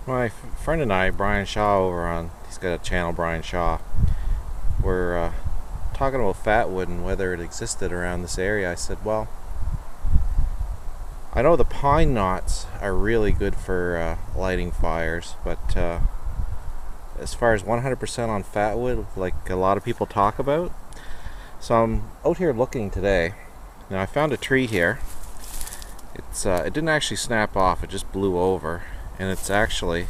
My friend and I, Brian Shaw, he's got a channel, Brian Shaw. We're talking about Fatwood and whether it existed around this area. I said, well, I know the pine knots are really good for lighting fires, but as far as 100% on Fatwood, like a lot of people talk about, so I'm out here looking today. Now I found a tree here. It didn't actually snap off; it just blew over, and it's actually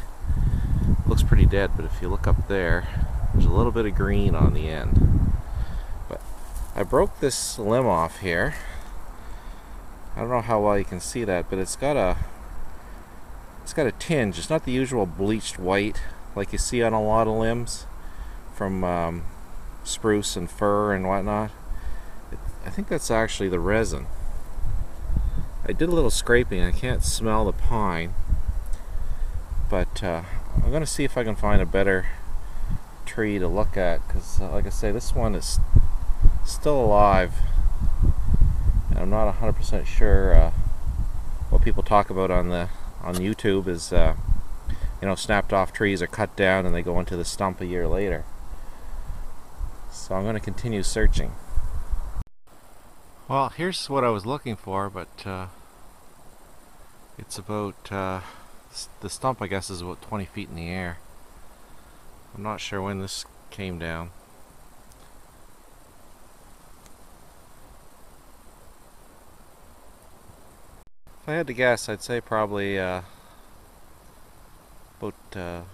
looks pretty dead. But if you look up there, there's a little bit of green on the end. But I broke this limb off here. I don't know how well you can see that, but it's got a tinge. It's not the usual bleached white like you see on a lot of limbs from spruce and fir and whatnot. I think that's actually the resin. I did a little scraping. I can't smell the pine, but I'm going to see if I can find a better tree to look at, because like I say, this one is still alive, and I'm not 100% sure what people talk about on YouTube is snapped off trees are cut down and they go into the stump a year later. So I'm going to continue searching. Well, here's what I was looking for, but it's about the stump, I guess, is about 20 feet in the air. I'm not sure when this came down. If I had to guess, I'd say probably it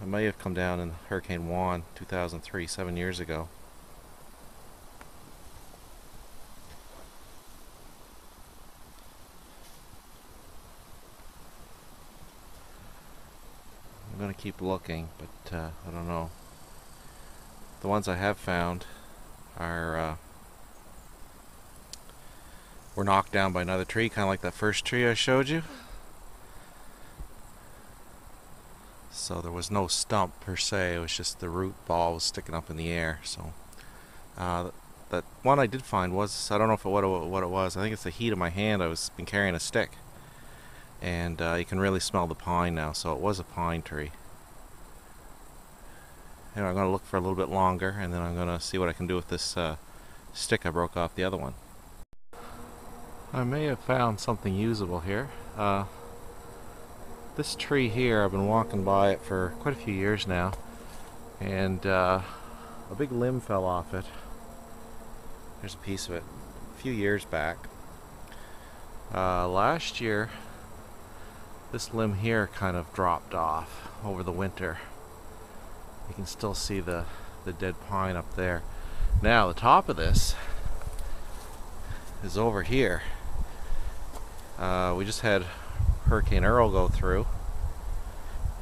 may have come down in Hurricane Juan, 2003, 7 years ago. I'm going to keep looking, but I don't know. The ones I have found are were knocked down by another tree, kind of like that first tree I showed you. So there was no stump per se, it was just the root ball was sticking up in the air. So that one I did find was, I don't know if what it was, I think it's the heat of my hand. I was been carrying a stick, and you can really smell the pine now, so it was a pine tree. Anyway, I'm going to look for a little bit longer, and then I'm going to see what I can do with this stick I broke off the other one. I may have found something usable here. This tree here, I've been walking by it for quite a few years now, and a big limb fell off it. There's a piece of it a few years back. Last year, this limb here kind of dropped off over the winter. You can still see the dead pine up there. Now the top of this is over here. We just had Hurricane Earl go through,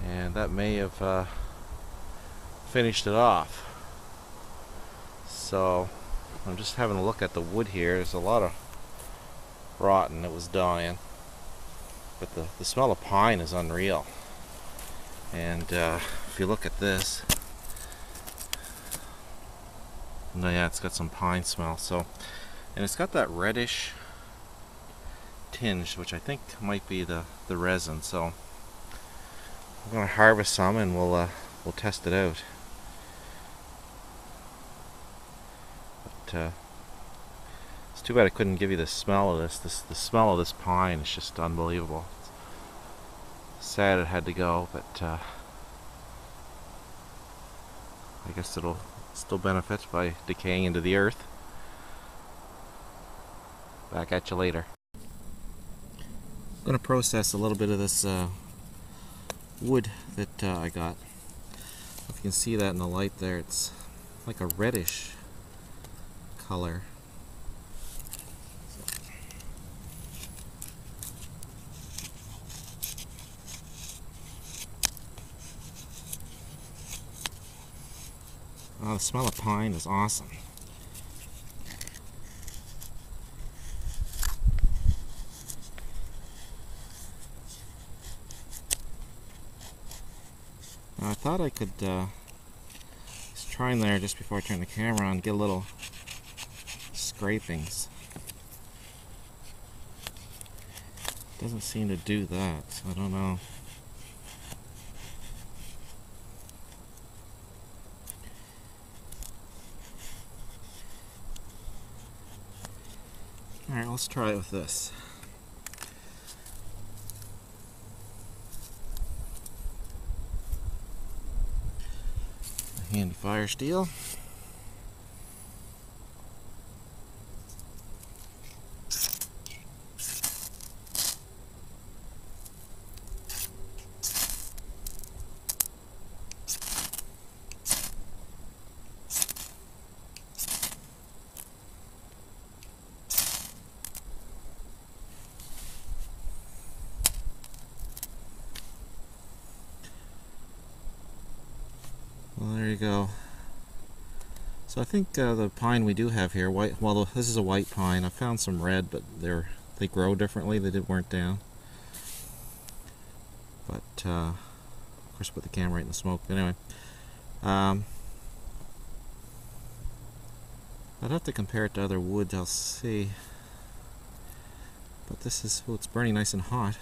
and that may have finished it off. So I'm just having a look at the wood here. There's a lot of rotten that was dying, but the smell of pine is unreal. And if you look at this, no, yeah, it's got some pine smell. So, and it's got that reddish tinge, which I think might be the resin. So I'm going to harvest some, and we'll test it out. But it's too bad I couldn't give you the smell of this. The smell of this pine is just unbelievable. It's sad it had to go, but I guess it'll still benefit by decaying into the earth. Back at you later. I'm going to process a little bit of this wood that I got. If you can see that in the light there, it's like a reddish color. Oh, the smell of pine is awesome. Now, I thought I could just try in there just before I turn the camera on, get a little scrapings. Doesn't seem to do that, so I don't know. Alright, let's try it with this. A handy fire steel. Well, there you go. So I think the pine we do have here, white. Well, this is a white pine. I found some red, but they grow differently. They weren't down. But of course, put the camera right in the smoke. But anyway, I'd have to compare it to other woods. I'll see. But this is, oh, it's burning nice and hot.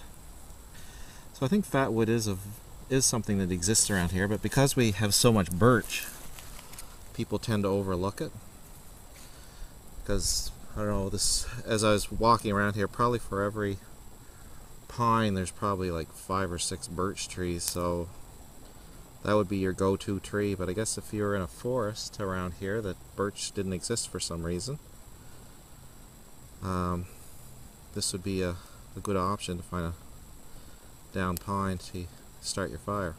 So I think fatwood is something that exists around here, but because we have so much birch, people tend to overlook it. Because, I don't know, this, as I was walking around here, probably for every pine there's probably like 5 or 6 birch trees, so that would be your go-to tree. But I guess if you were in a forest around here that birch didn't exist for some reason, this would be a good option to find a down pine to start your fire.